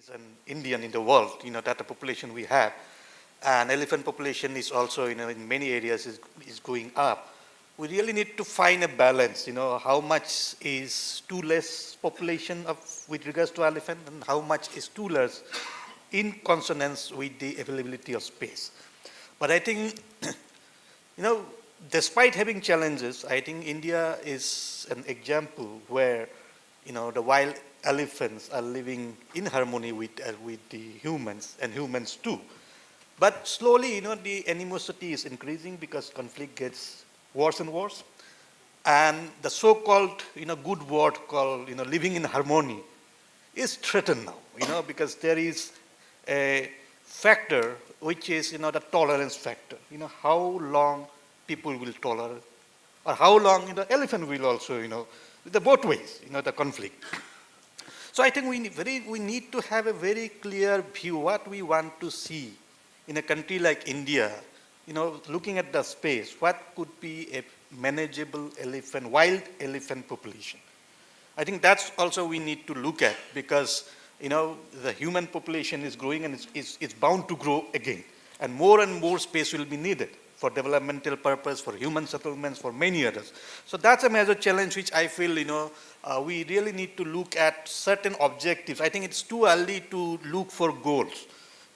is an Indian in the world, that the population we have. And elephant population is also, in many areas is going up. We really need to find a balance, how much is too less population with regards to elephant and how much is too less in consonance with the availability of space. But I think, despite having challenges, I think India is an example where, the wild elephants are living in harmony with the humans and humans too. But slowly, the animosity is increasing because conflict gets worse and worse. And the so-called, good word called, living in harmony is threatened now, because there is a factor which is, the tolerance factor. How long people will tolerate, or how long, elephant will also, the both ways, the conflict. So I think we need to have a very clear view what we want to see in a country like India, looking at the space, what could be a manageable wild elephant population. I think that's also we need to look at because, the human population is growing and it's bound to grow again. And more space will be needed for developmental purpose, for human settlements, for many others. So that's a major challenge which I feel, we really need to look at certain objectives. I think it's too early to look for goals.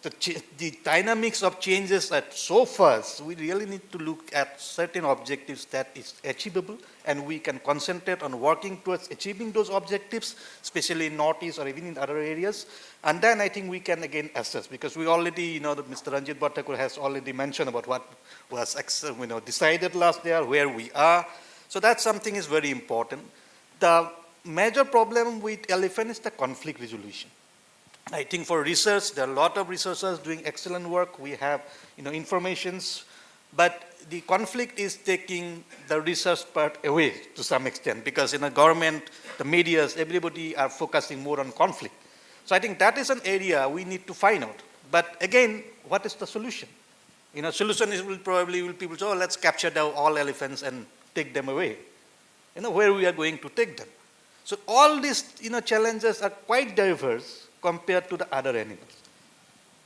The dynamics of changes are so fast, we really need to look at certain objectives that is achievable and we can concentrate on working towards achieving those objectives, especially in Northeast or even in other areas. And then I think we can again assess because we already, Mr. Ranjit Bhattakur has already mentioned about what was decided last year, where we are. So that's something is very important. The major problem with elephant is the conflict resolution. I think for research, there are a lot of researchers doing excellent work. We have, informations, but the conflict is taking the research part away to some extent because in the government, the medias, everybody are focusing more on conflict. So I think that is an area we need to find out. But again, what is the solution? Solution is probably people say, let's capture all elephants and take them away. Where we are going to take them. So all these, challenges are quite diverse compared to the other animals.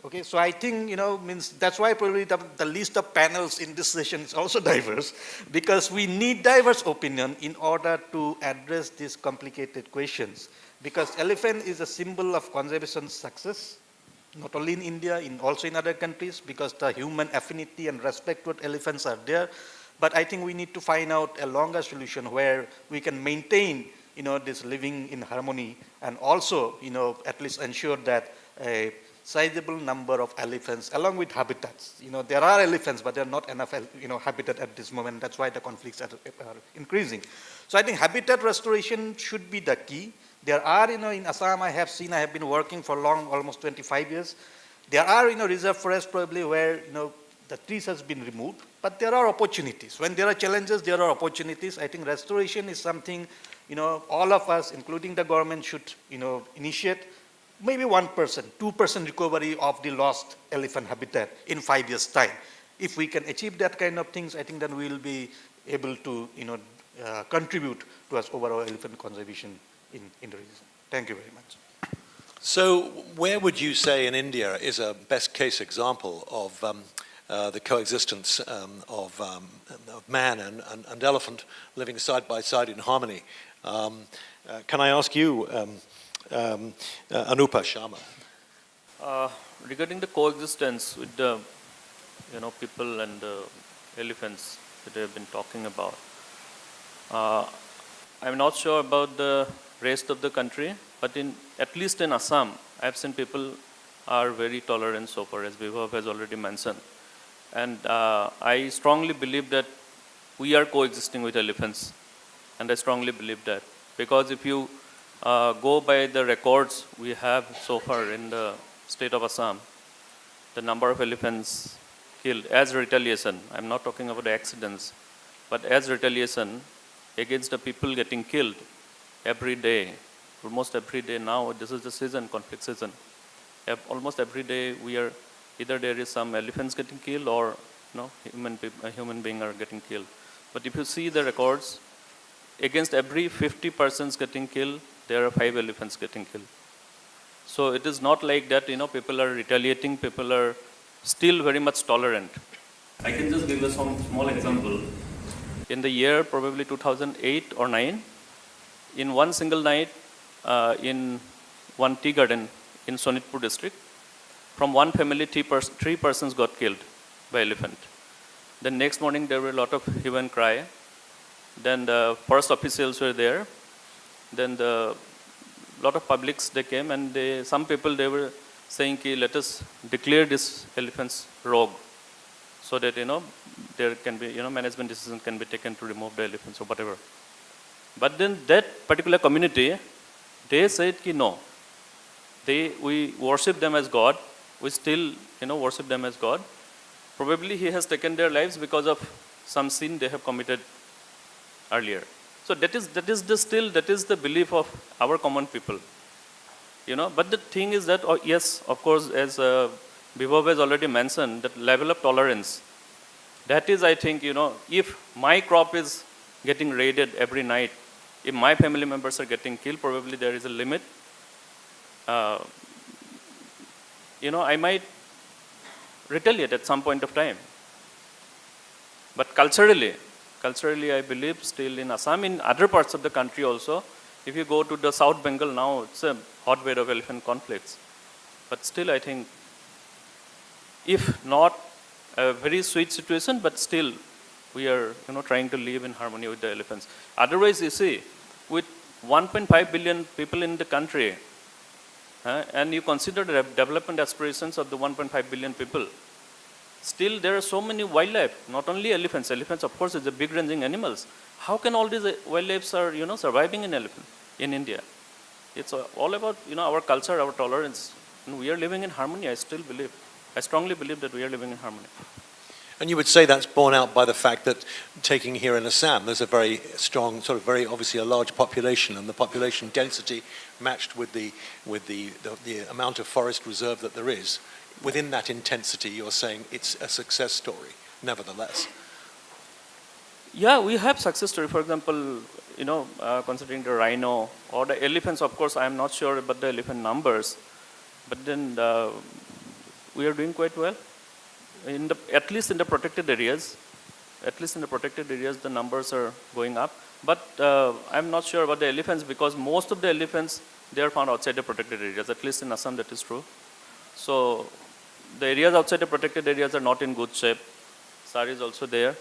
Okay, so I think, means that's why probably the list of panels in this session is also diverse because we need diverse opinion in order to address these complicated questions. Because elephant is a symbol of conservation success, not only in India, also in other countries because the human affinity and respect toward elephants are there. But I think we need to find out a longer solution where we can maintain this living in harmony and also, at least ensure that a sizable number of elephants along with habitats. There are elephants, but there are not enough, habitat at this moment. That's why the conflicts are increasing. So I think habitat restoration should be the key. There are, in Assam, I have been working for almost 25 years. There are, reserve forests probably where, the trees has been removed, but there are opportunities. When there are challenges, there are opportunities. I think restoration is something all of us, including the government, should, initiate maybe 1%, 2% recovery of the lost elephant habitat in 5 years' time. If we can achieve that kind of things, I think then we will be able to, contribute towards overall elephant conservation in the region. Thank you very much. So where would you say in India is a best case example of the coexistence of man and elephant living side by side in harmony? Can I ask you, Anupa Sharma? Regarding the coexistence with the people and the elephants that I have been talking about, I'm not sure about the rest of the country, but at least in Assam, I've seen people are very tolerant so far, as Vibhav has already mentioned. And I strongly believe that we are coexisting with elephants, and I strongly believe that. Because if you go by the records we have so far in the state of Assam, the number of elephants killed as retaliation, I'm not talking about the accidents, but as retaliation against the people getting killed every day, almost every day now, this is the season, conflict season. Almost every day we are, either there is some elephants getting killed or human beings are getting killed. But if you see the records, against every 50 persons getting killed, there are 5 elephants getting killed. So it is not like that, people are retaliating, people are still very much tolerant. I can just give you some small example. In the year probably 2008 or 9, in one single night, in one tea garden in Sonitpur district, from one family, three persons got killed by elephant. The next morning there were a lot of hue and cry. Then the forest officials were there. Then the lot of publics, they came, and some people, they were saying, let us declare this elephants rogue, so that there can be management decision can be taken to remove the elephants or whatever. But then that particular community, they said no, we worship them as God. We still worship them as God. Probably he has taken their lives because of some sin they have committed earlier. So that is the belief of our common people. But the thing is that, yes, of course, as Vibhav has already mentioned, that level of tolerance, that is, I think, if my crop is getting raided every night, if my family members are getting killed, probably there is a limit. I might retaliate at some point of time. But culturally, I believe still in Assam, in other parts of the country also, if you go to the South Bengal now, it's a hotbed of elephant conflicts. But still, I think, if not a very sweet situation, but still we are trying to live in harmony with the elephants. Otherwise, you see, with 1.5 billion people in the country, and you consider the development aspirations of the 1.5 billion people, still there are so many wildlife, not only elephants. Elephants, of course, is a big ranging animals. How can all these wildlife are surviving in India? It's all about our culture, our tolerance, and we are living in harmony. I strongly believe that we are living in harmony. And you would say that's borne out by the fact that, taking here in Assam, there's a very strong, very obviously a large population, and the population density matched with the amount of forest reserve that there is. Within that intensity, you're saying it's a success story, nevertheless. Yeah, we have success story. For example, considering the rhino or the elephants, of course, I am not sure about the elephant numbers, but then we are doing quite well. At least in the protected areas, the numbers are going up. But I'm not sure about the elephants, because most of the elephants, they are found outside the protected areas. At least in Assam, that is true. So the areas outside the protected areas are not in good shape. SAR is also there.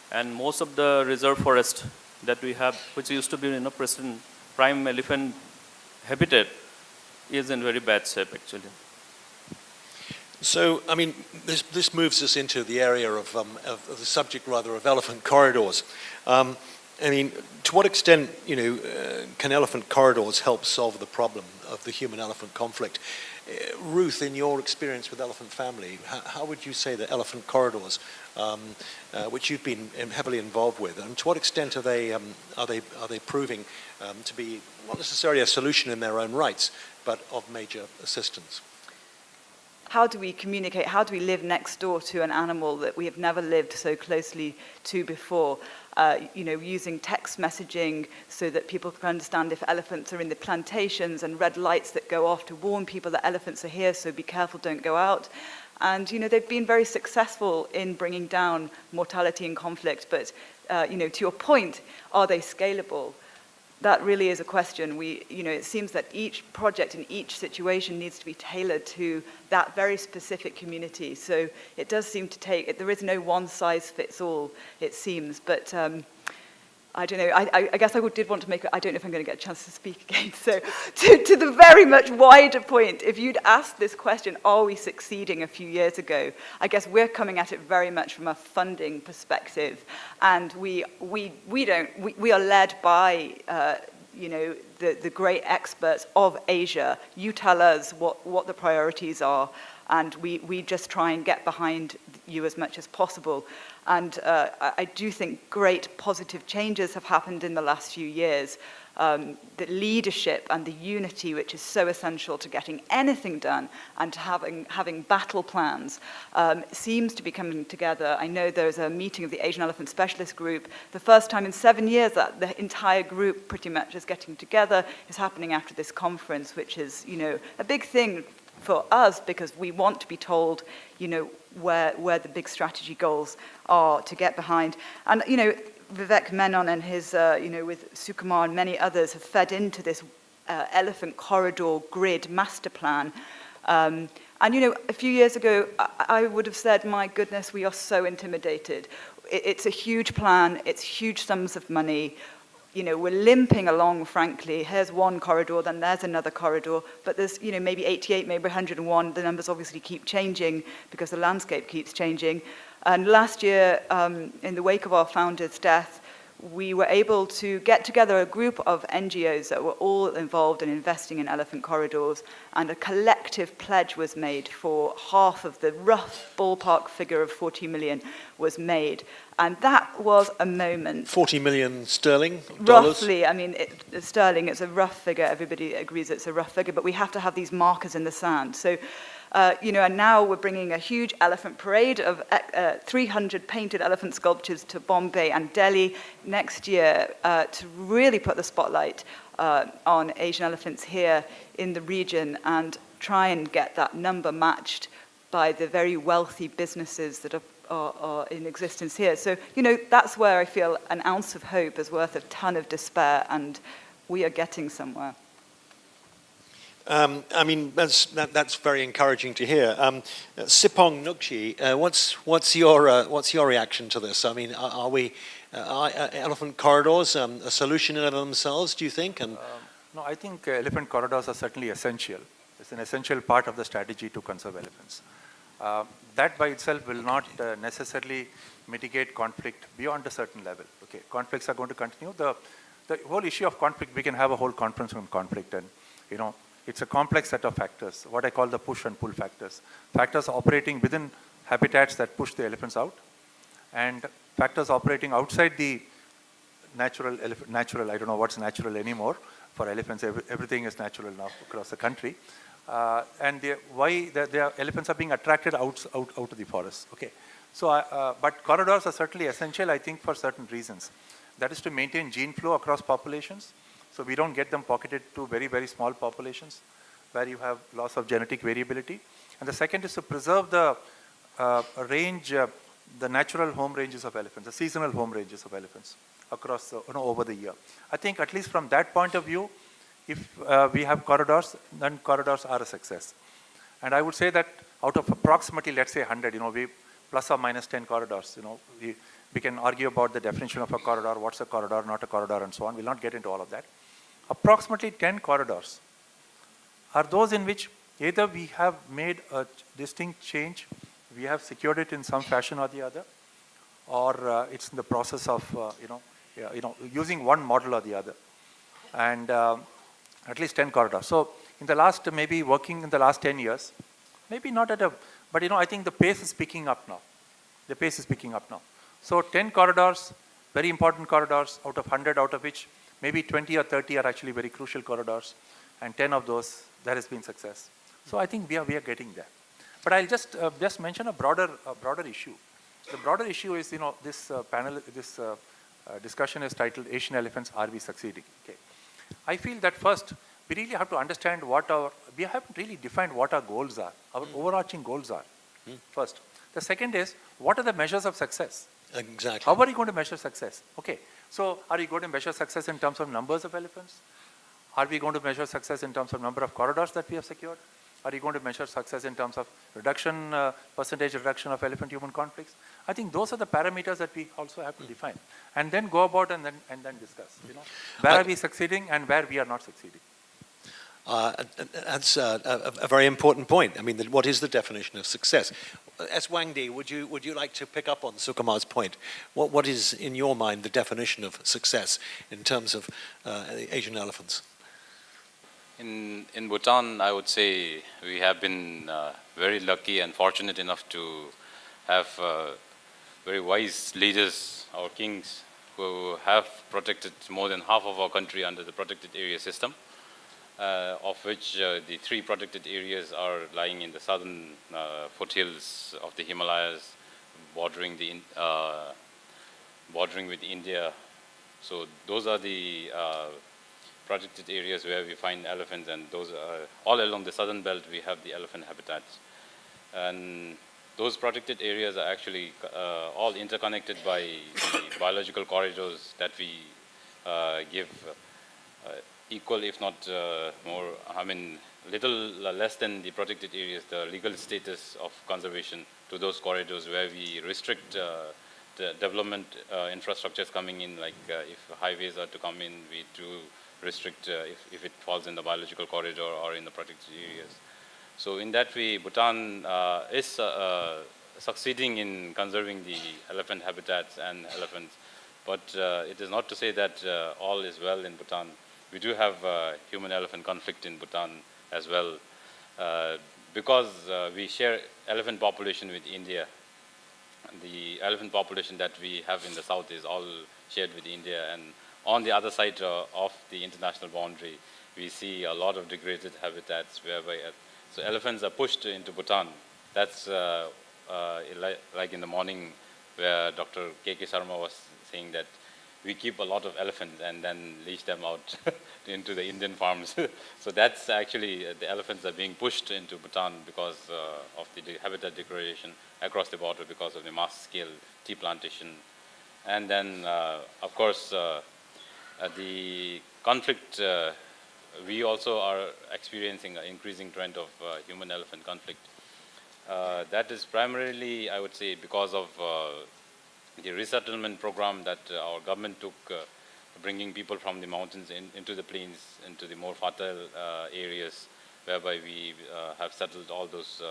And most of the reserve forest that we have, which used to be prime elephant habitat, is in very bad shape actually. So, I mean, this moves us into the area of the subject, rather, of elephant corridors. I mean, to what extent, can elephant corridors help solve the problem of the human-elephant conflict? Ruth, in your experience with elephant family, how would you say that elephant corridors, which you've been heavily involved with, and to what extent are they proving to be not necessarily a solution in their own rights, but of major assistance? How do we communicate? How do we live next door to an animal that we have never lived so closely to before? Using text messaging so that people can understand if elephants are in the plantations, and red lights that go off to warn people that elephants are here, so be careful, don't go out. And, they've been very successful in bringing down mortality and conflict. But, to your point, are they scalable? That really is a question. It seems that each project in each situation needs to be tailored to that very specific community. So it does seem to there is no one size fits all, it seems. But I don't know, I guess I did want to I don't know if I'm going to get a chance to speak again. So to the very much wider point, if you'd asked this question, are we succeeding a few years ago? I guess we're coming at it very much from a funding perspective. And we are led by, the great experts of Asia. You tell us what the priorities are, and we just try and get behind you as much as possible. And I do think great positive changes have happened in the last few years. the leadership and the unity which is so essential to getting anything done and to having battle plans seems to be coming together. I know there's a meeting of the Asian Elephant Specialist Group. The first time in 7 years that the entire group pretty much is getting together is happening after this conference, which is, a big thing for us because we want to be told, where the big strategy goals are to get behind. And, Vivek Menon and his, with Sukumar and many others have fed into this elephant corridor grid master plan. And, a few years ago, I would have said, my goodness, we are so intimidated. It's a huge plan. It's huge sums of money. We're limping along, frankly. Here's one corridor, then there's another corridor. But there's, maybe 88, maybe 101. The numbers obviously keep changing because the landscape keeps changing. And last year, in the wake of our founder's death, we were able to get together a group of NGOs that were all involved in investing in elephant corridors, and a collective pledge was made for half of the rough ballpark figure of 40 million was made. And that was a moment. 40 million sterling? Dollars? Roughly, sterling, it's a rough figure. Everybody agrees it's a rough figure, but we have to have these markers in the sand. So, and now we're bringing a huge elephant parade of 300 painted elephant sculptures to Bombay and Delhi next year to really put the spotlight on Asian elephants here in the region and try and get that number matched by the very wealthy businesses that are in existence here. So, that's where I feel an ounce of hope is worth a ton of despair, and we are getting somewhere. That's very encouraging to hear. Sipong Nukchi, what's your reaction to this? Are elephant corridors a solution in and of themselves, do you think? No, I think elephant corridors are certainly essential. It's an essential part of the strategy to conserve elephants. That by itself will not necessarily mitigate conflict beyond a certain level. Okay, conflicts are going to continue. The whole issue of conflict, we can have a whole conference on conflict, and it's a complex set of factors, what I call the push and pull factors. Factors operating within habitats that push the elephants out, and factors operating outside the natural, I don't know what's natural anymore for elephants. Everything is natural now across the country. And why the elephants are being attracted out of the forest. Okay, so but corridors are certainly essential, I think, for certain reasons. That is to maintain gene flow across populations, so we don't get them pocketed to very, very small populations where you have loss of genetic variability. And the second is to preserve the the natural home ranges of elephants, the seasonal home ranges of elephants across over the year. I think at least from that point of view, if we have corridors, then corridors are a success. And I would say that out of approximately, let's say 100, we plus or minus 10 corridors, we can argue about the definition of a corridor, what's a corridor, not a corridor, and so on. We'll not get into all of that. Approximately 10 corridors are those in which either we have made a distinct change, we have secured it in some fashion or the other, or it's in the process of, using one model or the other. And at least 10 corridors. So in the last, maybe working in the last 10 years, maybe not at a, but I think the pace is picking up now. The pace is picking up now. So 10 corridors, very important corridors, out of 100, out of which maybe 20 or 30 are actually very crucial corridors, and 10 of those, there has been success. So I think we are getting there. But I'll just mention a broader issue. The broader issue is, this discussion is titled Asian Elephants, Are We Succeeding? Okay. I feel that first, we really have to understand we haven't really defined what our goals are, our overarching goals are, first. The second is, what are the measures of success? Exactly. How are you going to measure success? Okay, so are you going to measure success in terms of numbers of elephants? Are we going to measure success in terms of number of corridors that we have secured? Are you going to measure success in terms of percentage reduction of elephant-human conflicts? I think those are the parameters that we also have to define, and then go about and then discuss. Where are we succeeding and where we are not succeeding. That's a very important point. What is the definition of success? As Wang Di, would you like to pick up on Sukumar's point? What is, in your mind, the definition of success in terms of Asian elephants? In Bhutan, I would say we have been very lucky and fortunate enough to have very wise leaders, our kings, who have protected more than half of our country under the protected area system, of which the 3 protected areas are lying in the southern foothills of the Himalayas, bordering with India. So those are the protected areas where we find elephants, and those are all along the southern belt we have the elephant habitats. And those protected areas are actually all interconnected by the biological corridors that we give equal, if not more, little less than the protected areas, the legal status of conservation to those corridors, where we restrict the development infrastructures coming in, like if highways are to come in, we do restrict if it falls in the biological corridor or in the protected areas. So in that way, Bhutan is succeeding in conserving the elephant habitats and elephants, but it is not to say that all is well in Bhutan. We do have human-elephant conflict in Bhutan as well, because we share elephant population with India. The elephant population that we have in the south is all shared with India, and on the other side of the international boundary, we see a lot of degraded habitats whereby so elephants are pushed into Bhutan. That's like in the morning where Dr. K.K. Sharma was saying that we keep a lot of elephants and then leash them out into the Indian farms. So that's actually, the elephants are being pushed into Bhutan because of the habitat degradation across the border because of the mass scale tea plantation. And then, of course, the conflict, we also are experiencing an increasing trend of human-elephant conflict. That is primarily, I would say, because of the resettlement program that our government took, bringing people from the mountains into the plains, into the more fertile areas, whereby we have settled all those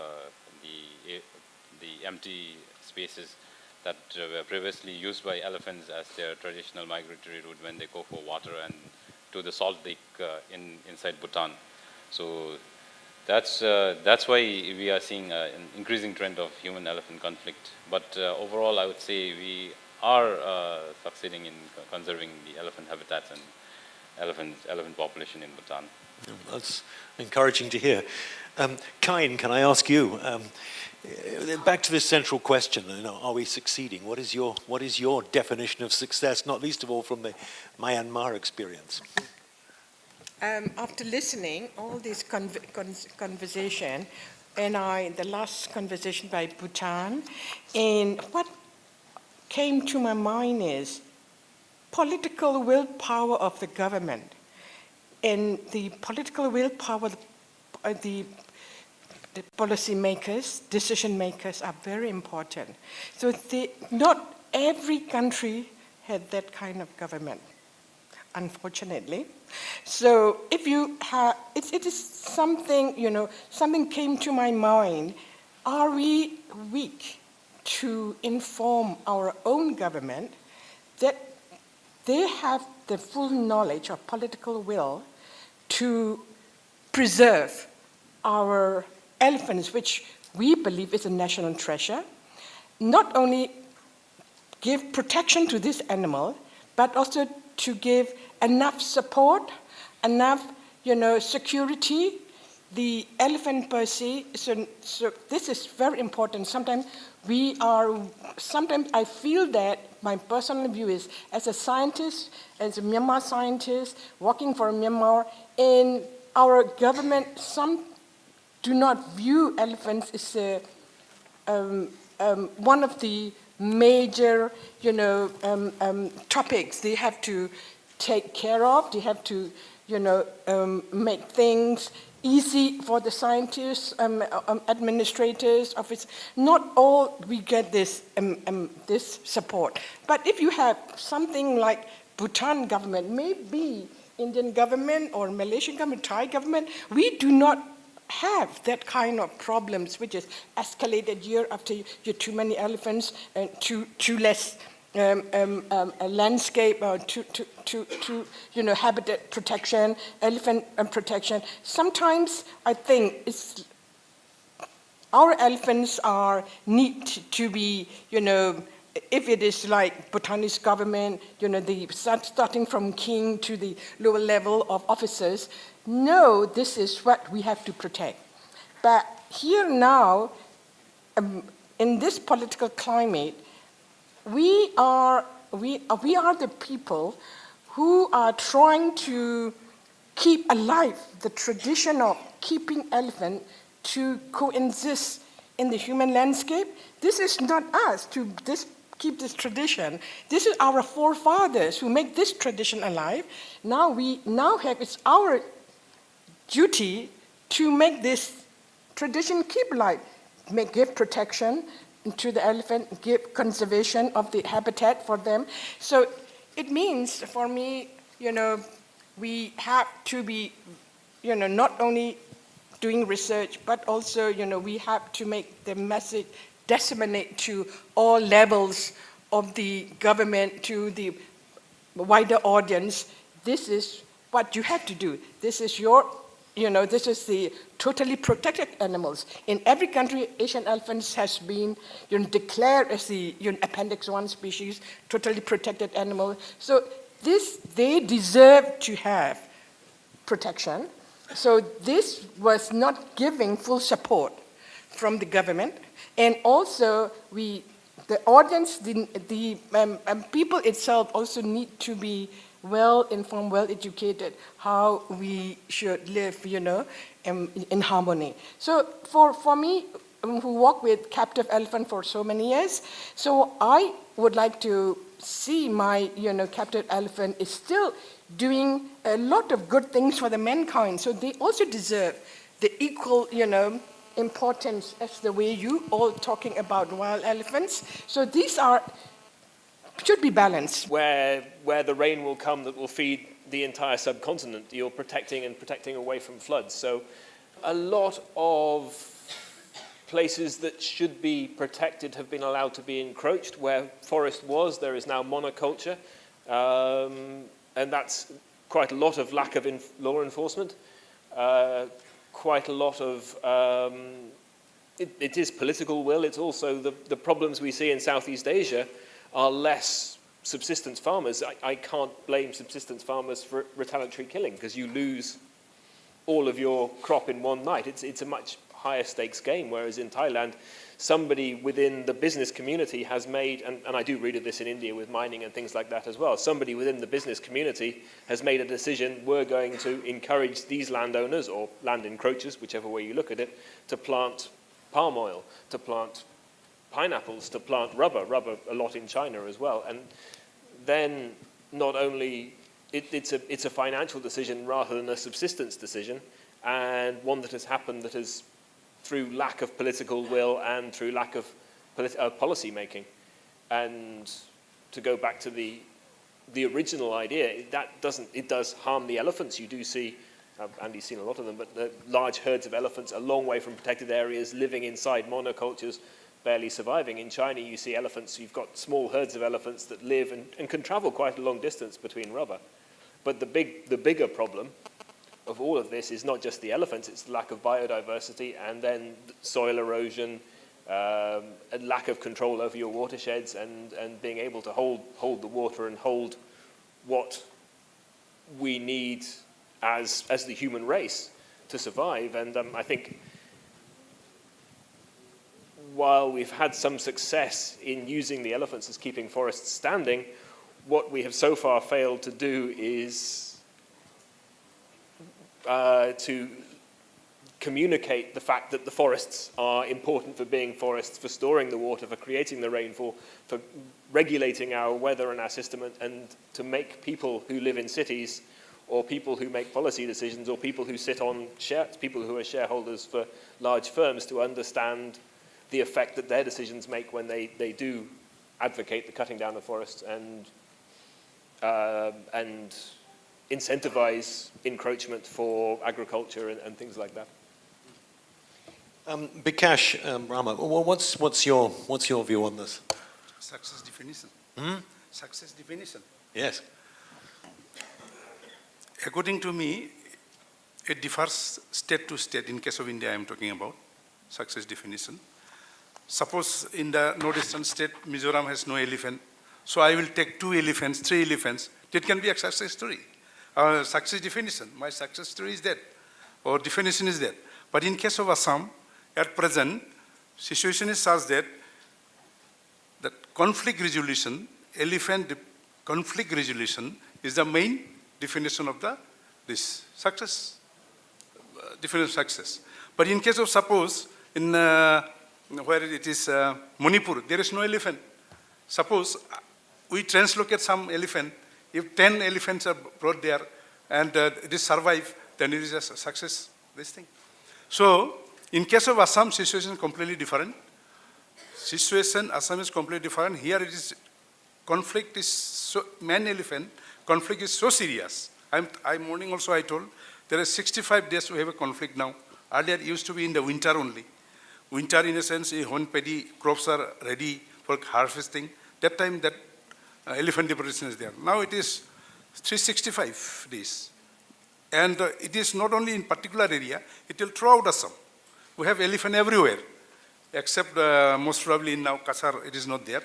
the empty spaces that were previously used by elephants as their traditional migratory route when they go for water and to the salt lake inside Bhutan. So that's why we are seeing an increasing trend of human-elephant conflict. But overall, I would say we are succeeding in conserving the elephant habitats and elephant population in Bhutan. That's encouraging to hear. Kain, can I ask you, back to this central question, are we succeeding? What is your definition of success, not least of all from the Myanmar experience? After listening all this conversation, and the last conversation by Bhutan, and what came to my mind is political willpower of the government, and the political willpower of the policy makers, decision makers are very important. So not every country had that kind of government, unfortunately. So if you have, it is something, something came to my mind. Are we weak to inform our own government that they have the full knowledge or political will to preserve our elephants, which we believe is a national treasure, not only give protection to this animal, but also to give enough support, enough, security. The elephant per se, so this is very important. Sometimes I feel that my personal view is, as a scientist, as a Myanmar scientist, working for Myanmar, in our government, some do not view elephants as one of the major, topics they have to take care of. They have to, make things easy for the scientists, administrators, office. Not all we get this support. But if you have something like Bhutan government, maybe Indian government or Malaysian government, Thai government, we do not have that kind of problems, which is escalated year after year, too many elephants and too less a landscape, habitat protection, elephant protection. Sometimes I think our elephants need to be, if it is like Bhutanese government, starting from king to the lower level of officers, no, this is what we have to protect. But here now, in this political climate, we are the people who are trying to keep alive the tradition of keeping elephant to coexist in the human landscape. This is not us to keep this tradition. This is our forefathers who make this tradition alive. Now it's our duty to make this tradition keep alive, give protection to the elephant, give conservation of the habitat for them. So it means for me, we have to be, not only doing research, but also, we have to make the message disseminate to all levels of the government, to the wider audience. This is what you have to do. This is this is the totally protected animals. In every country, Asian elephants has been declared as the Appendix 1 species, totally protected animal. So they deserve to have protection. So this was not giving full support from the government. And also, the audience, the people itself also need to be well-informed, well-educated, how we should live, in harmony. So for me, who work with captive elephant for so many years, so I would like to see my, captive elephant is still doing a lot of good things for the mankind. So they also deserve the equal, importance as the way you all talking about wild elephants. So these should be balanced. Where the rain will come that will feed the entire subcontinent, you're protecting away from floods. So a lot of places that should be protected have been allowed to be encroached. Where forest was, there is now monoculture. And that's quite a lot of lack of law enforcement, quite a lot of, it is political will. It's also the problems we see in Southeast Asia are less subsistence farmers. I can't blame subsistence farmers for retaliatory killing because you lose all of your crop in one night. It's a much higher stakes game, whereas in Thailand, somebody within the business community has made, and I do read of this in India with mining and things like that as well, somebody within the business community has made a decision, we're going to encourage these landowners or land encroachers, whichever way you look at it, to plant palm oil, to plant pineapples, to plant rubber a lot in China as well. And then not only, it's a financial decision rather than a subsistence decision, and one that has happened that has, through lack of political will and through lack of policy making. And to go back to the original idea, it does harm the elephants. You do see, Andy's seen a lot of them, but the large herds of elephants a long way from protected areas, living inside monocultures, barely surviving. In China, you see elephants, you've got small herds of elephants that live and can travel quite a long distance between rubber. But the bigger problem of all of this is not just the elephants, it's the lack of biodiversity and then soil erosion, a lack of control over your watersheds and being able to hold the water and hold what we need as the human race to survive. And I think while we've had some success in using the elephants as keeping forests standing, what we have so far failed to do is to communicate the fact that the forests are important for being forests, for storing the water, for creating the rainfall, for regulating our weather and our system, and to make people who live in cities or people who make policy decisions or people who sit on people who are shareholders for large firms to understand the effect that their decisions make when they do advocate the cutting down of forests and incentivize encroachment for agriculture and things like that. Bikash, Rama, what's your view on this? Success definition. Success definition. Yes. According to me, it differs state to state. In case of India, I am talking about success definition. suppose in the northeastern state, Mizoram has no elephant, so I will take 2 elephants, 3 elephants. That can be a success story. Success definition, my success story is that, or definition is that. But in case of Assam, at present, situation is such that conflict resolution, conflict resolution is the main definition of this success, definition of success. But in case of suppose, in where it is Manipur, there is no elephant. Suppose we translocate some elephant, if 10 elephants are brought there and it is survive, then it is a success, this thing. So, in case of Assam, situation is completely different. Situation, Assam is completely different. Here it is, conflict is so, man-elephant, conflict is so serious. Morning also I told, there are 65 days we have a conflict now. Earlier it used to be in the winter only. Winter in a sense, when paddy crops are ready for harvesting, that time that elephant deprecation is there. Now it is 365 days. And it is not only in particular area, it will throughout Assam. We have elephant everywhere, except most probably now Kasar, it is not there.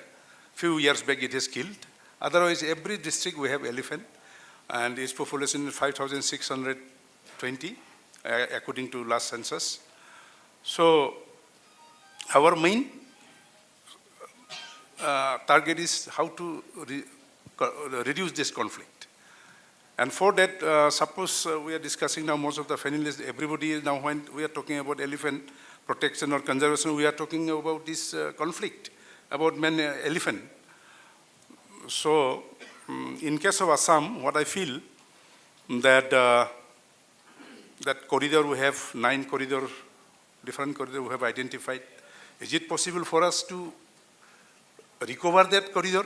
Few years back it is killed. Otherwise, every district we have elephant, and its population is 5,620, according to last census. So, our main target is how to reduce this conflict. And for that, suppose we are discussing now most of the finalists, everybody is now when we are talking about elephant protection or conservation, we are talking about this conflict, about man-elephant. So, in case of Assam, what I feel that that corridor we have 9 corridor, different corridor we have identified. Is it possible for us to recover that corridor?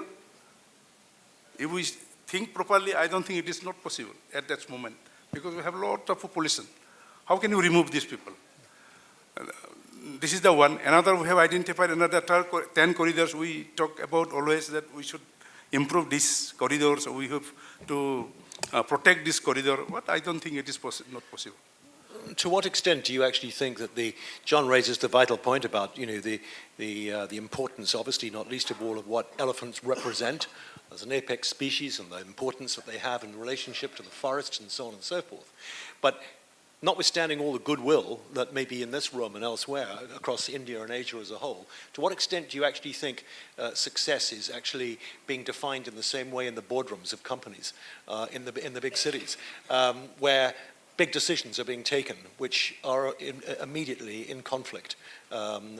If we think properly, I don't think it is not possible at that moment because we have a lot of population. How can you remove these people? This is the one. Another, we have identified another 10 corridors. We talk about always that we should improve these corridors. We have to protect this corridor. But I don't think it is not possible. To what extent do you actually think that John raises the vital point about, the importance, obviously not least of all, of what elephants represent as an apex species and the importance that they have in relationship to the forests and so on and so forth. But notwithstanding all the goodwill that may be in this room and elsewhere across India and Asia as a whole, to what extent do you actually think success is actually being defined in the same way in the boardrooms of companies in the big cities, where big decisions are being taken which are immediately in conflict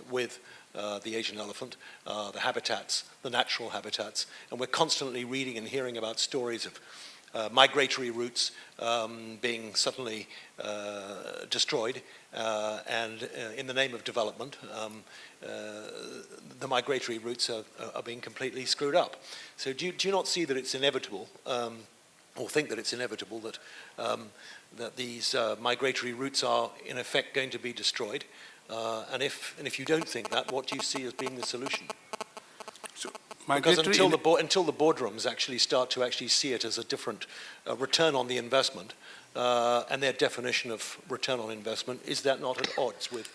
with the Asian elephant, the habitats, the natural habitats, and we're constantly reading and hearing about stories of migratory routes being suddenly destroyed, and in the name of development, the migratory routes are being completely screwed up. So do you not see that it's inevitable, or think that it's inevitable that that these migratory routes are in effect going to be destroyed? And if you don't think that, what do you see as being the solution? Because until the boardrooms actually start to actually see it as a different return on the investment, and their definition of return on investment, is that not at odds with?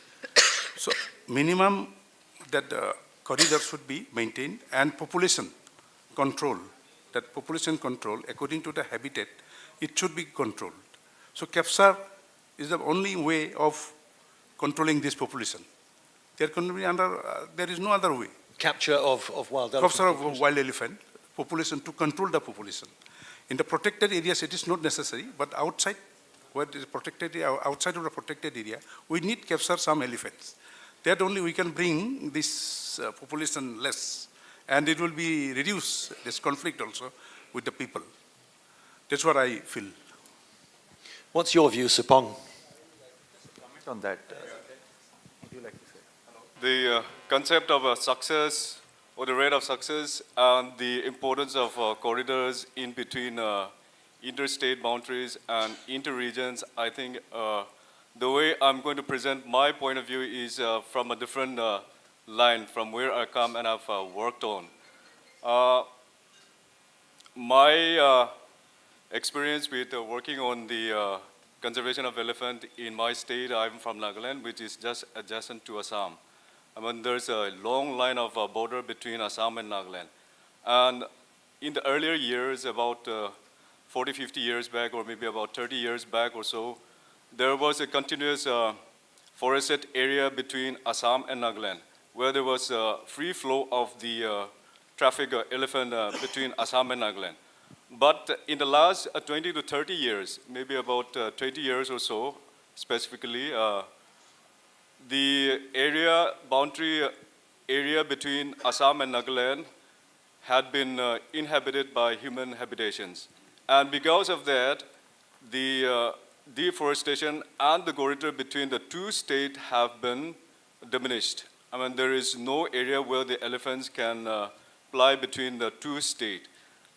So minimum that corridor should be maintained, and population control. That population control, according to the habitat, it should be controlled. So capture is the only way of controlling this population. There can be there is no other way. Capture of wild elephant. Capture of wild elephant population to control the population. In the protected areas, it is not necessary, but outside, where it is protected area, outside of the protected area, we need capture some elephants. That only we can bring this population less, and it will be reduce this conflict also with the people. That's what I feel. What's your view, Supong? Comment on that. Would you like to say? The concept of success or the rate of success and the importance of corridors in between interstate boundaries and inter-regions, I think the way I'm going to present my point of view is from a different line from where I come and I've worked on. My experience with working on the conservation of elephant in my state, I'm from Nagaland, which is just adjacent to Assam. I mean, there's a long line of border between Assam and Nagaland. And in the earlier years, about 40, 50 years back, or maybe about 30 years back or so, there was a continuous forested area between Assam and Nagaland, where there was a free flow of the traffic elephant between Assam and Nagaland. But in the last 20 to 30 years, maybe about 20 years or so, specifically, the boundary area between Assam and Nagaland had been inhabited by human habitations. And because of that, the deforestation and the corridor between the two states have been diminished. I mean, there is no area where the elephants can fly between the two states.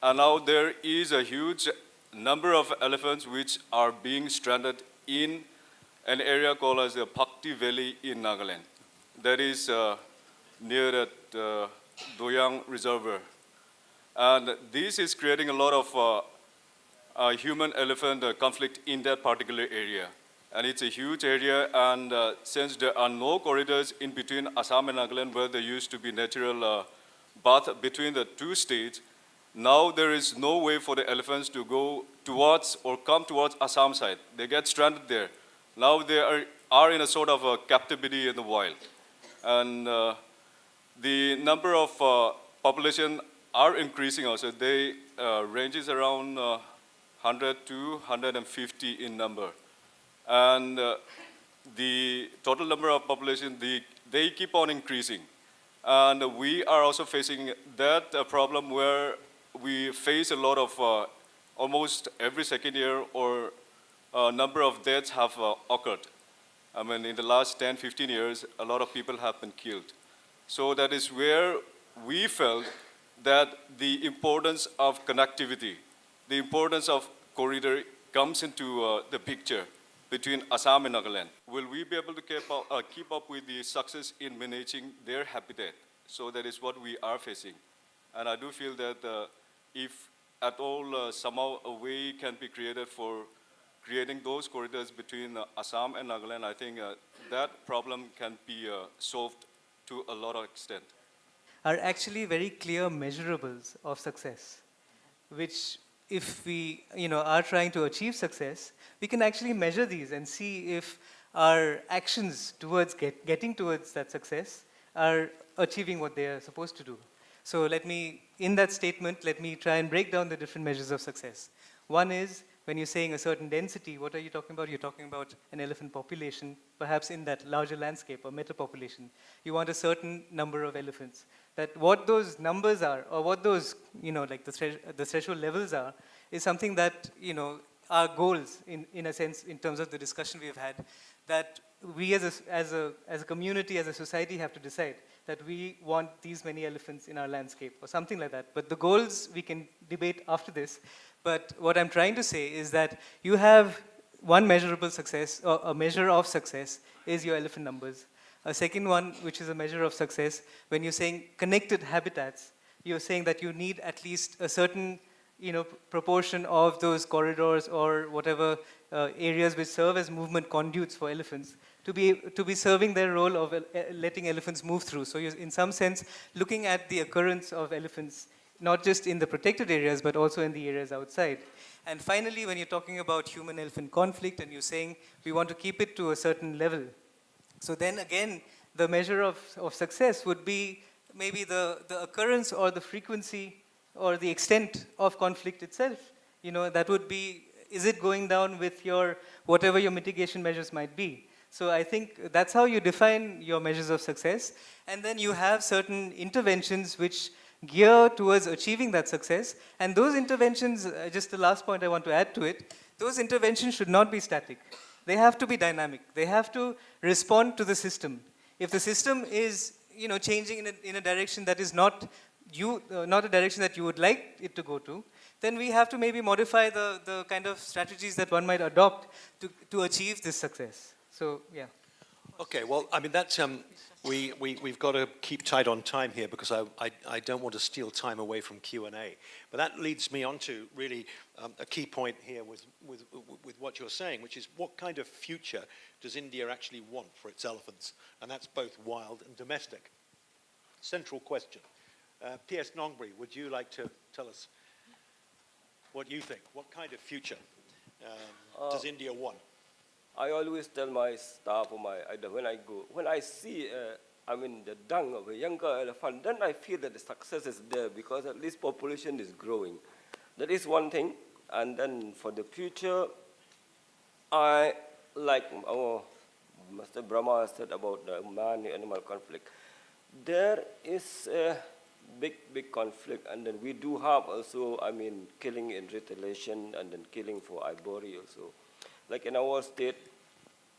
And now there is a huge number of elephants which are being stranded in an area called as the Bhakti Valley in Nagaland. That is near that Doyang Reservoir. And this is creating a lot of human-elephant conflict in that particular area. And it's a huge area, and since there are no corridors in between Assam and Nagaland where there used to be natural path between the two states, now there is no way for the elephants to go towards or come towards Assam side. They get stranded there. Now they are in a sort of a captivity in the wild. And the number of population are increasing also. They ranges around 100 to 150 in number. And the total number of population, they keep on increasing. And we are also facing that problem where we face a lot of, almost every second year or number of deaths have occurred. I mean, in the last 10, 15 years, a lot of people have been killed. So that is where we felt that the importance of connectivity, the importance of corridor comes into the picture between Assam and Nagaland. Will we be able to keep up with the success in managing their habitat? So that is what we are facing. And I do feel that if at all somehow a way can be created for creating those corridors between Assam and Nagaland, I think that problem can be solved to a lot of extent. Are actually very clear measurables of success, which if we are trying to achieve success, we can actually measure these and see if our actions towards getting towards that success are achieving what they are supposed to do. So in that statement, let me try and break down the different measures of success. One is, when you're saying a certain density, what are you talking about? You're talking about an elephant population, perhaps in that larger landscape or meta-population. You want a certain number of elephants. That what those numbers are, or what those, like the threshold levels are, is something that, are goals in a sense, in terms of the discussion we've had, that we as a community, as a society have to decide that we want these many elephants in our landscape or something like that. But the goals we can debate after this. But what I'm trying to say is that you have one measurable success, or a measure of success, is your elephant numbers. A second one, which is a measure of success, when you're saying connected habitats, you're saying that you need at least a certain proportion of those corridors or whatever areas which serve as movement conduits for elephants to be serving their role of letting elephants move through. So you're in some sense looking at the occurrence of elephants not just in the protected areas but also in the areas outside. And finally, when you're talking about human-elephant conflict and you're saying we want to keep it to a certain level, so then again the measure of success would be maybe the occurrence or the frequency or the extent of conflict itself. That would be, is it going down with whatever your mitigation measures might be? So I think that's how you define your measures of success. And then you have certain interventions which gear towards achieving that success. And those interventions, just the last point I want to add to it, those interventions should not be static. They have to be dynamic. They have to respond to the system. If the system is changing in a direction that is not a direction that you would like it to go to, then we have to maybe modify the kind of strategies that one might adopt to achieve this success. So, yeah. Okay, well, I mean, that's We've got to keep tight on time here because I don't want to steal time away from Q&A. But that leads me on to really a key point here with what you're saying, which is what kind of future does India actually want for its elephants? And that's both wild and domestic. Central question. P.S. Nongri, would you like to tell us what you think? What kind of future does India want? I always tell my staff or when I see, the dung of a younger elephant, then I feel that the success is there because at least population is growing. That is one thing. And then for the future, I like Mr. Brahma said about the man-animal conflict. There is a big conflict, and then we do have also, killing in retaliation and then killing for ivory also. Like in our state,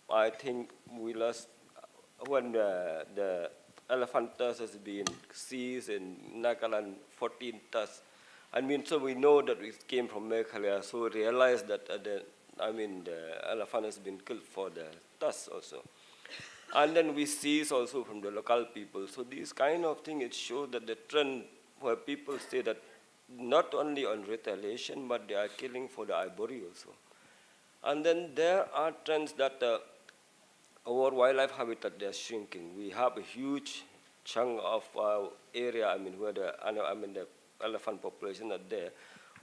I think we lost when the elephant tusk has been seized in Nagaland, 14 tusks. So we know that it came from Meghalaya, so we realized that the elephant has been killed for the tusk also. And then we seize also from the local people. So these kind of things, it shows that the trend where people say that not only on retaliation, but they are killing for the ivory also. And then there are trends that our wildlife habitat, they are shrinking. We have a huge chunk of our area, where the elephant population are there,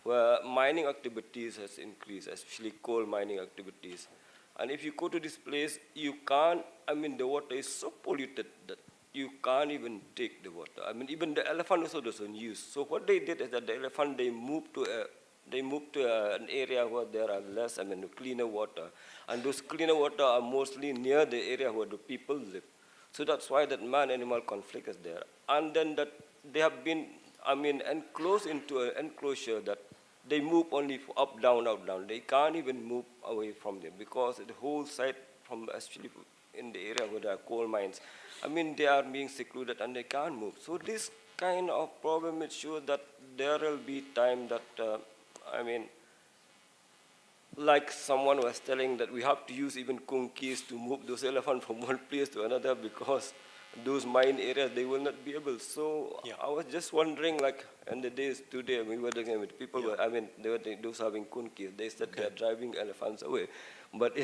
where mining activities has increased, especially coal mining activities. And if you go to this place, you can't, the water is so polluted that you can't even take the water. Even the elephant also doesn't use. So what they did is that the elephant, they moved to an area where there are less, cleaner water. And those cleaner water are mostly near the area where the people live. So that's why that man-animal conflict is there. And then that they have been, enclosed into an enclosure that they move only up, down. They can't even move away from them because the whole site, from especially in the area where there are coal mines, they are being secluded and they can't move. So this kind of problem, it shows that there will be time that, like someone was telling that we have to use even kunkis to move those elephants from one place to another because those mine areas, they will not be able. So yeah. I was just wondering, like in the days today, we were talking with people, they were those having kunkis. They said they're driving elephants away. But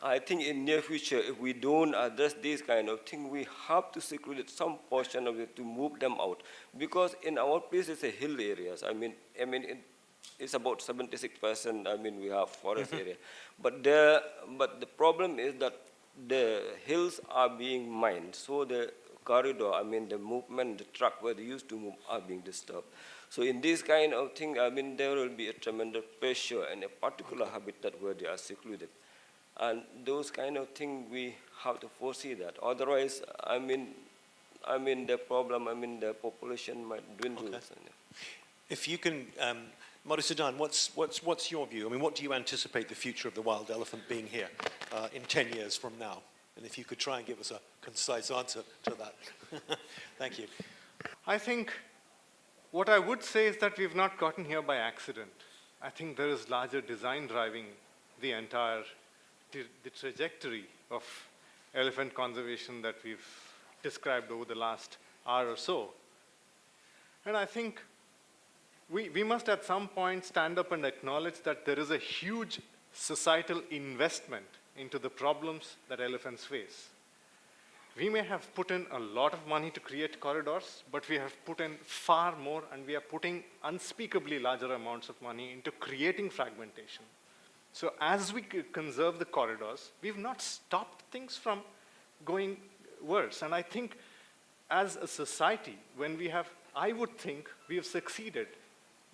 I think in near future, if we don't address this kind of thing, we have to seclude some portion of it to move them out. Because in our place, it's a hill areas. It's about 76%, we have forest area. But the problem is that the hills are being mined. So the corridor, the movement, the track where they used to move are being disturbed. So in this kind of thing, there will be a tremendous pressure in a particular habitat where they are secluded. And those kind of things, we have to foresee that. Otherwise, the problem, the population might dwindle. Okay. If you can, Madhusudan, what's your view? What do you anticipate the future of the wild elephant being here in 10 years from now? And if you could try and give us a concise answer to that. Thank you. I think what I would say is that we've not gotten here by accident. I think there is larger design driving the entire the trajectory of elephant conservation that we've described over the last hour or so. And I think we must at some point stand up and acknowledge that there is a huge societal investment into the problems that elephants face. We may have put in a lot of money to create corridors, but we have put in far more, and we are putting unspeakably larger amounts of money into creating fragmentation. So as we conserve the corridors, we've not stopped things from going worse. And I think as a society, I would think we have succeeded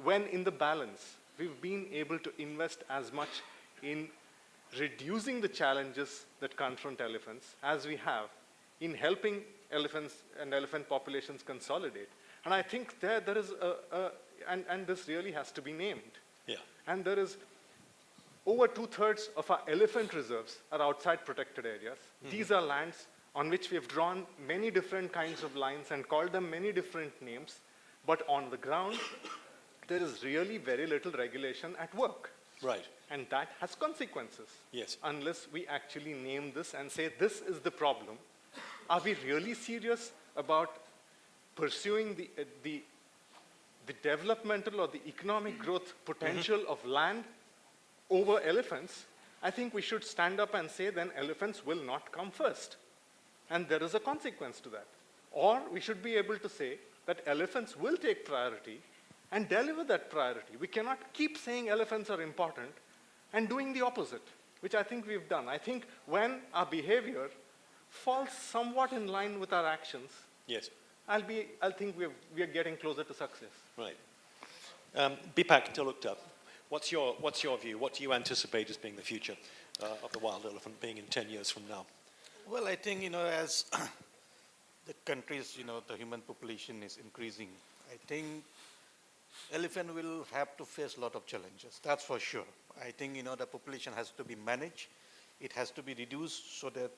when in the balance, we've been able to invest as much in reducing the challenges that confront elephants as we have in helping elephants and elephant populations consolidate. And I think there is and this really has to be named. Yeah. And there is over 2/3 of our elephant reserves are outside protected areas. Mm-hmm. These are lands on which we have drawn many different kinds of lines and called them many different names, but on the ground, there is really very little regulation at work. Right. And that has consequences. Yes. Unless we actually name this and say, this is the problem. Are we really serious about pursuing the developmental or the economic growth potential of land over elephants? I think we should stand up and say then elephants will not come first. And there is a consequence to that. Or we should be able to say that elephants will take priority and deliver that priority. We cannot keep saying elephants are important and doing the opposite, which I think we've done. I think when our behavior falls somewhat in line with our actions, Yes. I'll think we are getting closer to success. Right. Bipak Talukta, what's your view? What do you anticipate as being the future of the wild elephant being in 10 years from now? Well, I think, as the countries, the human population is increasing, I think elephant will have to face a lot of challenges. That's for sure. I think, the population has to be managed. It has to be reduced so that,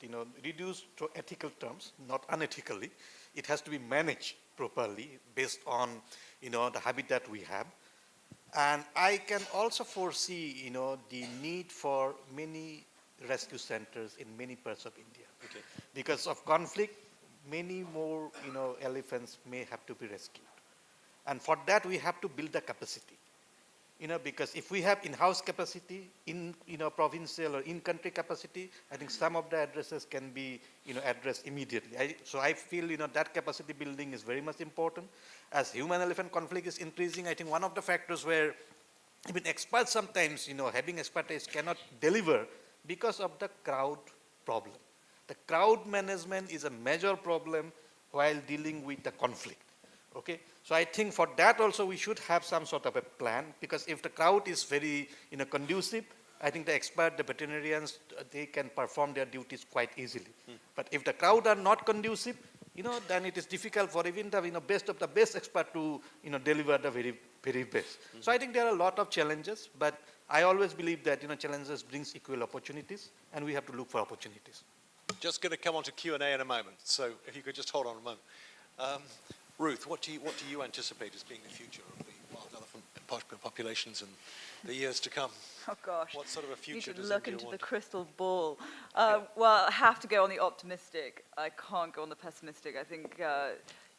reduced to ethical terms, not unethically. It has to be managed properly based on, the habitat we have. And I can also foresee, the need for many rescue centers in many parts of India. Okay. Because of conflict, many more, elephants may have to be rescued. And for that, we have to build the capacity. Because if we have in-house capacity, provincial or in-country capacity, I think some of the addresses can be, addressed immediately. So I feel, that capacity building is very much important. As human-elephant conflict is increasing, I think one of the factors where even experts sometimes, having expertise cannot deliver because of the crowd problem. The crowd management is a major problem while dealing with the conflict. Okay, so I think for that also we should have some sort of a plan, because if the crowd is very conducive, I think the expert, the veterinarians, they can perform their duties quite easily. But if the crowd are not conducive, then it is difficult for even the best of the best expert to deliver the very, very best. So I think there are a lot of challenges, but I always believe that challenges brings equal opportunities, and we have to look for opportunities. Just going to come on to Q&A in a moment, so if you could just hold on a moment. Ruth, what do you anticipate as being the future of the wild elephant populations in the years to come? Oh gosh. What sort of a future you does look India into want? the crystal ball. Well, I have to go on the optimistic. I can't go on the pessimistic. I think,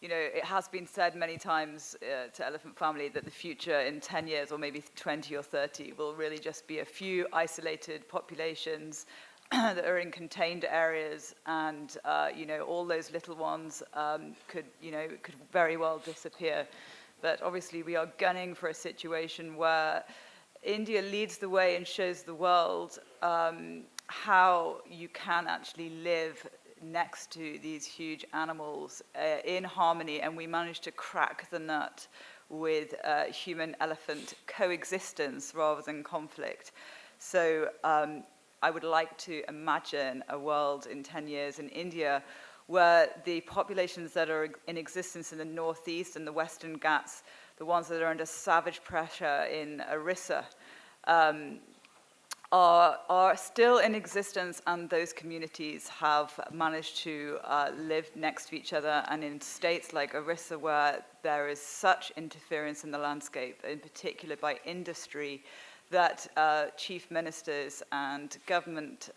it has been said many times to elephant family that the future in 10 years or maybe 20 or 30 will really just be a few isolated populations that are in contained areas, and all those little ones could very well disappear. But obviously we are gunning for a situation where India leads the way and shows the world how you can actually live next to these huge animals in harmony, and we managed to crack the nut with human-elephant coexistence rather than conflict. So I would like to imagine a world in 10 years in India where the populations that are in existence in the northeast and the Western Ghats, the ones that are under savage pressure in Orissa, are still in existence, and those communities have managed to live next to each other. And in states like Orissa, where there is such interference in the landscape, in particular by industry, that chief ministers and government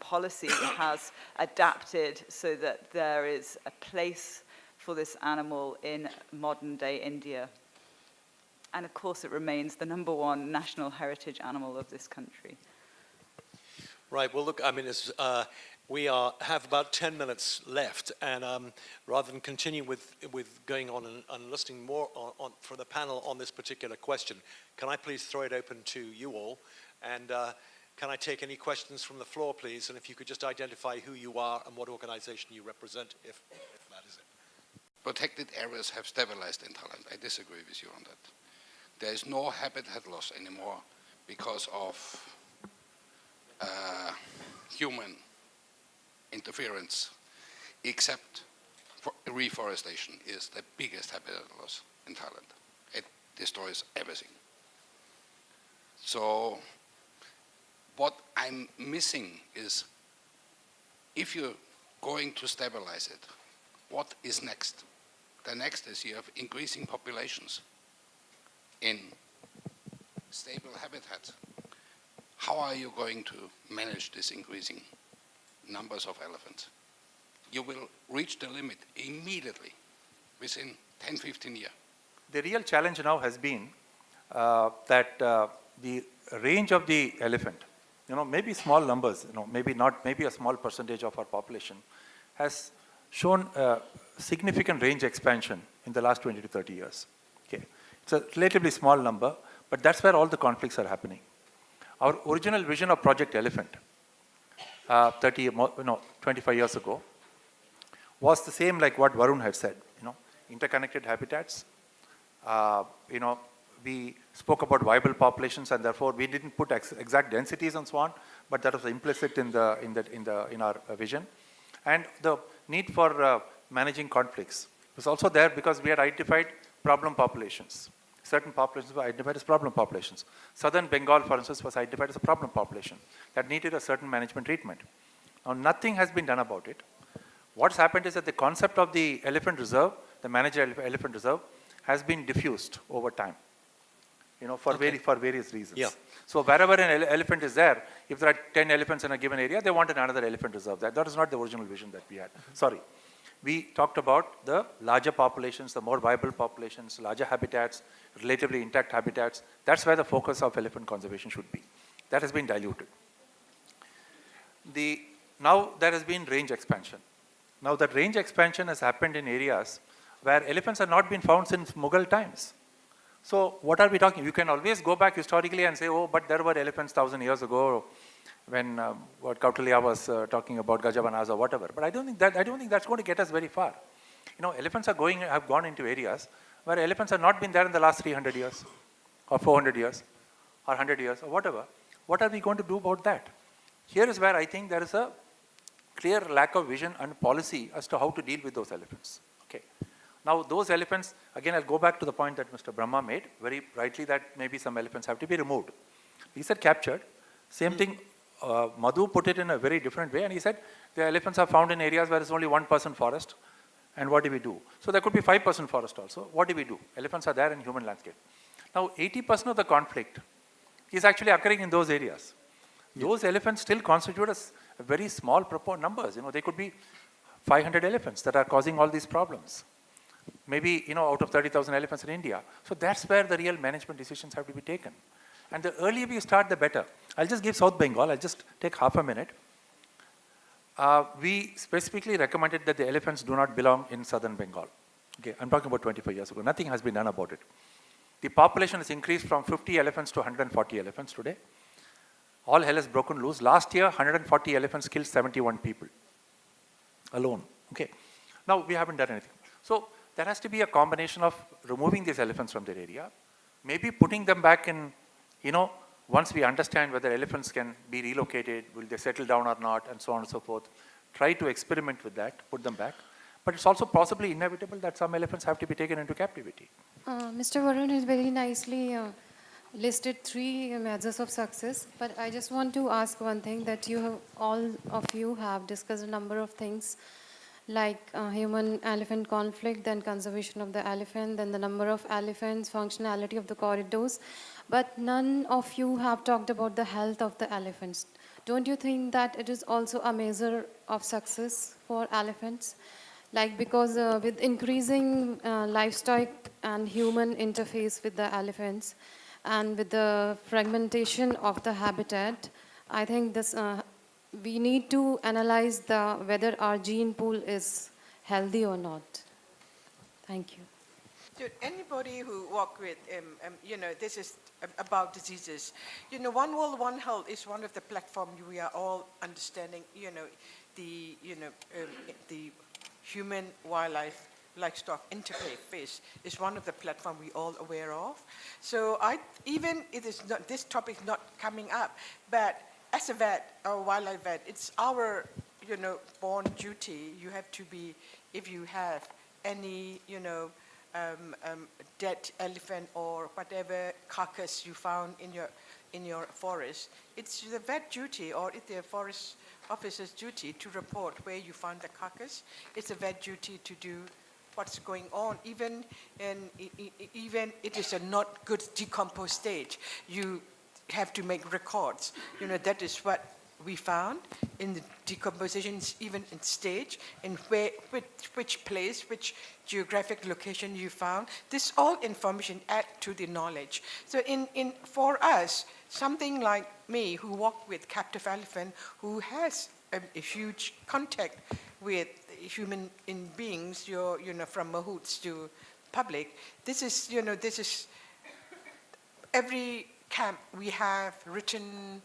policy has adapted so that there is a place for this animal in modern-day India. And of course, it remains the #1 national heritage animal of this country. Right, well, look, we have about 10 minutes left, and rather than continue with going on and listening more for the panel on this particular question, can I please throw it open to you all, and can I take any questions from the floor, please, and if you could just identify who you are and what organization you represent, if that is it. Protected areas have stabilized in Thailand. I disagree with you on that. There is no habitat loss anymore because of human interference, except for reforestation is the biggest habitat loss in Thailand. It destroys everything. So what I'm missing is, if you're going to stabilize it, what is next? The next is you have increasing populations in stable habitats. How are you going to manage this increasing numbers of elephants? you will reach the limit immediately within 10, 15 years? The real challenge now has been that the range of the elephant, maybe small numbers, maybe a small percentage of our population, has shown significant range expansion in the last 20 to 30 years. Okay. It's a relatively small number, but that's where all the conflicts are happening. Our original vision of Project Elephant 25 years ago was the same like what Varun had said, interconnected habitats. We spoke about viable populations, and therefore we didn't put exact densities and so on, but that was implicit in our vision. And the need for managing conflicts was also there because we had identified problem populations. Certain populations were identified as problem populations. Southern Bengal, for instance, was identified as a problem population that needed a certain management treatment. Now, nothing has been done about it. What's happened is that the concept of the elephant reserve, the managed elephant reserve, has been diffused over time, for various reasons. Yeah. So wherever an elephant is there, if there are 10 elephants in a given area, they want another elephant reserve. That is not the original vision that we had. Sorry. We talked about the larger populations, the more viable populations, larger habitats, relatively intact habitats. That's where the focus of elephant conservation should be. That has been diluted. Now there has been range expansion. Now that range expansion has happened in areas where elephants have not been found since Mughal times. So what are we talking? You can always go back historically and say, oh, but there were elephants 1,000 years ago when what Kautilya was talking about, Gajavanas or whatever. But I don't think that's going to get us very far. Elephants have gone into areas where elephants have not been there in the last 300 years or 400 years or 100 years or whatever. What are we going to do about that? Here is where I think there is a clear lack of vision and policy as to how to deal with those elephants. Okay. Now those elephants, again I'll go back to the point that Mr. Brahma made very rightly, that maybe some elephants have to be removed. He said captured. Same thing, Madhu put it in a very different way, and he said the elephants are found in areas where there's only 1% forest, and what do we do? So there could be 5% forest also. What do we do? Elephants are there in human landscape. Now 80% of the conflict is actually occurring in those areas. Those elephants still constitute a very small numbers. They could be 500 elephants that are causing all these problems. Maybe, out of 30,000 elephants in India. So that's where the real management decisions have to be taken. And the earlier we start, the better. I'll just give South Bengal. I'll just take half a minute. We specifically recommended that the elephants do not belong in Southern Bengal. Okay, I'm talking about 25 years ago. Nothing has been done about it. The population has increased from 50 elephants to 140 elephants today. All hell has broken loose. Last year, 140 elephants killed 71 people alone. Okay. Now, we haven't done anything. So, there has to be a combination of removing these elephants from their area, maybe putting them back in, once we understand whether elephants can be relocated, will they settle down or not, and so on and so forth. Try to experiment with that, put them back. But it's also possibly inevitable that some elephants have to be taken into captivity. Mr. Varun has very nicely listed 3 measures of success, but I just want to ask one thing, that all of you have discussed a number of things like human-elephant conflict, then conservation of the elephant, then the number of elephants, functionality of the corridors, but none of you have talked about the health of the elephants. Don't you think that it is also a measure of success for elephants? Like, because with increasing livestock and human interface with the elephants, and with the fragmentation of the habitat, I think this we need to analyze whether our gene pool is healthy or not. Thank you. To anybody who work with, this is about diseases. One World, One Health is one of the platforms we are all understanding. The human-wildlife livestock interface is one of the platforms we all aware of. So even it is not, this topic is not coming up, but as a vet, a wildlife vet, it's our, born duty. You have to be, if you have any, dead elephant or whatever carcass you found in your forest, it's the vet duty, or it's the forest officer's duty to report where you found the carcass. It's a vet duty to do what's going on, even it is a not good decomposed stage. You have to make records. That is what we found in the decompositions, even in stage, in which place, which geographic location you found. This all information add to the knowledge. So for us, something like me, who walk with captive elephant, who has a huge contact with human beings, from mahouts to public, this is every camp we have written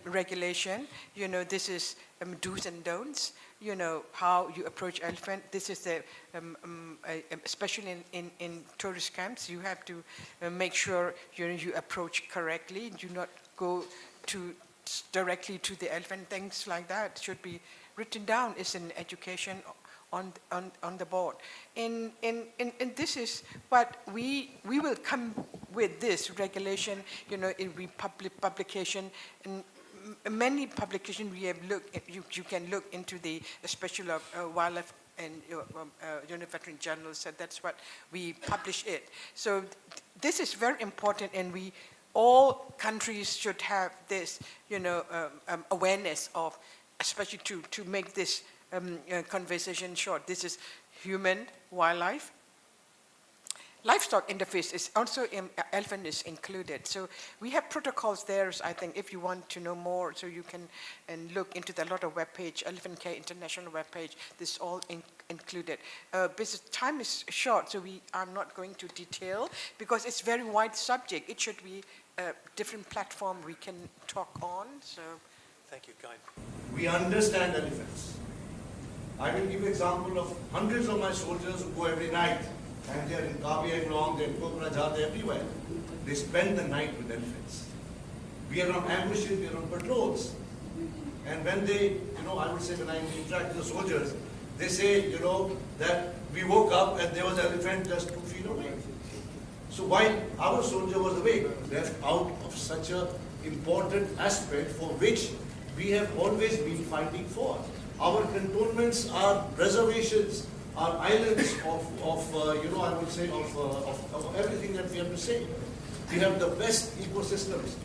regulation. This is do's and don'ts. How you approach elephant. This is the especially in tourist camps, you have to make sure you approach correctly. Do not go directly to the elephant. Things like that should be written down. It's an education on the board. And this is what we will come with this regulation, in publication, and many publications we have looked at, you can look into the special of wildlife and veterinary journals, so that's what we publish it. So this is very important, and all countries should have this, awareness of, especially to make this conversation short. This is human, wildlife. Livestock interface is also, elephant is included. So we have protocols there, I think, if you want to know more, so you can look into the lot of webpage, Elephant Care International webpage, this is all included. Because time is short, so we are not going to detail, because it's very wide subject. It should be a different platform we can talk on, so. Thank you, Kain. We understand elephants. I will give example of hundreds of my soldiers who go every night, and they're in Kabi Anglong, they're in Kokrajhar, they're everywhere. They spend the night with elephants. We are on ambushes, we are on patrols. And when they, I would say when I interact with the soldiers, they say, that we woke up and there was an elephant just 2 feet away. So while our soldier was awake, left out of such an important aspect for which we have always been fighting for. Our cantonments are reservations, are islands of I would say, of everything that we have to say. We have the best ecosystems.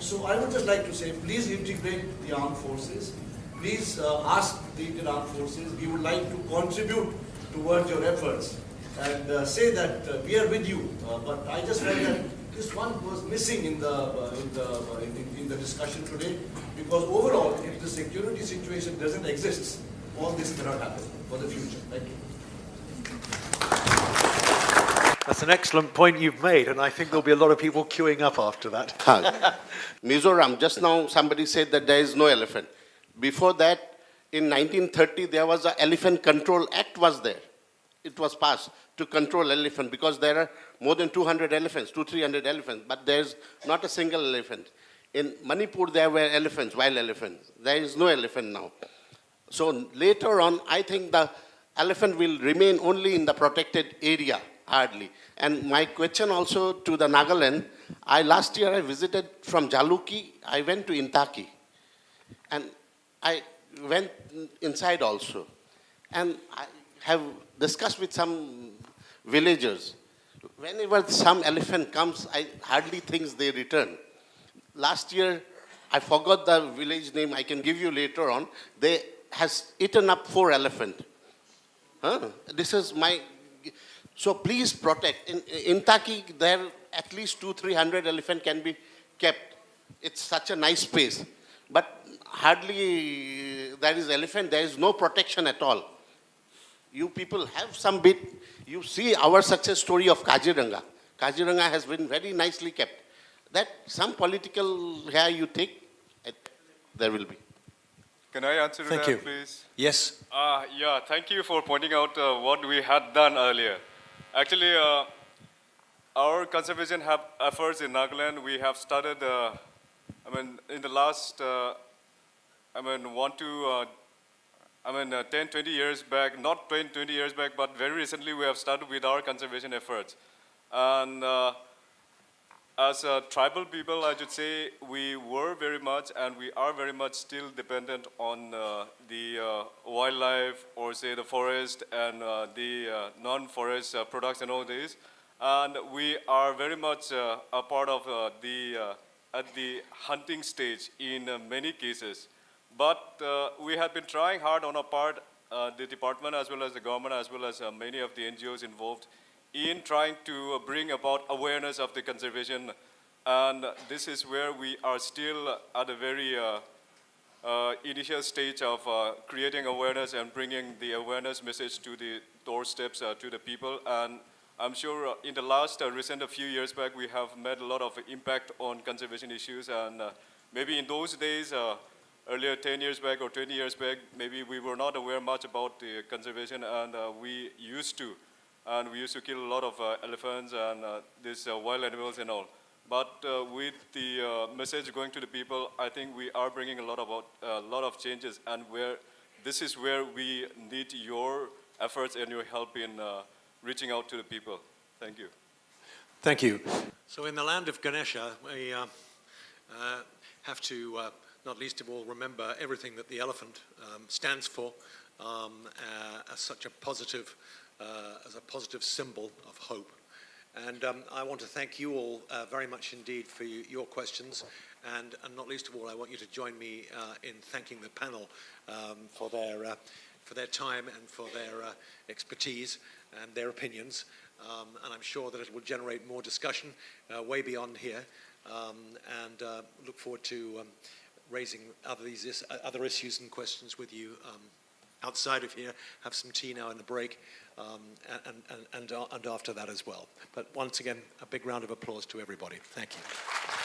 So I would just like to say, please integrate the armed forces. Please ask the Indian Armed Forces. We would like to contribute towards your efforts and say that we are with you. But I just felt that this one was missing in the discussion today, because overall, if the security situation doesn't exist, all this cannot happen for the future. Thank you. That's an excellent point you've made, and I think there'll be a lot of people queuing up after that. Mizoram, just now somebody said that there is no elephant. Before that, in 1930, there was an Elephant Control Act was there. It was passed to control elephant, because there are more than 200 elephants, 200-300 elephants, but there's not a single elephant. In Manipur, there were elephants, wild elephants. There is no elephant now. So later on, I think the elephant will remain only in the protected area, hardly. And my question also to the Nagaland, last year I visited from Jaluki, I went to Intaki. And I went inside also. And I have discussed with some villagers. Whenever some elephant comes, I hardly think they return. Last year, I forgot the village name, I can give you later on. They has eaten up 4 elephants. This is my, so please protect. In Taki, there at least 200-300 elephant can be kept. It's such a nice space. But hardly there is elephant, there is no protection at all. You people have some bit, you see our success story of Kaziranga. Kaziranga has been very nicely kept. That some political here you take, there will be. Can I answer to Thank that, you. please? Yes. Yeah, thank you for pointing out what we had done earlier. Actually, our conservation efforts in Nagaland, we have started, in the last, 10, 20 years back, not 20 years back, but very recently we have started with our conservation efforts. And as a tribal people, I should say, we were very much and we are very much still dependent on the wildlife, or say the forest and the non-forest products and all this. And we are very much a part of the at the hunting stage in many cases. But we have been trying hard on our part, the department as well as the government as well as many of the NGOs involved in trying to bring about awareness of the conservation. And this is where we are still at a very initial stage of creating awareness and bringing the awareness message to the doorsteps to the people. And I'm sure in the last recent few years back, we have made a lot of impact on conservation issues. And maybe in those days, earlier 10 years back or 20 years back, maybe we were not aware much about the conservation, and we used to kill a lot of elephants and these wild animals and all. But with the message going to the people, I think we are bringing a lot of changes, and this is where we need your efforts and your help in reaching out to the people. Thank you. Thank you. So in the land of Ganesha, we have to, not least of all, remember everything that the elephant stands for as such a positive, as a positive symbol of hope. And I want to thank you all very much indeed for your questions, and not least of all, I want you to join me in thanking the panel for their time and for their expertise and their opinions. And I'm sure that it will generate more discussion way beyond here, and look forward to raising other issues and questions with you outside of here. Have some tea now in the break, and after that as well. But once again, a big round of applause to everybody. Thank you.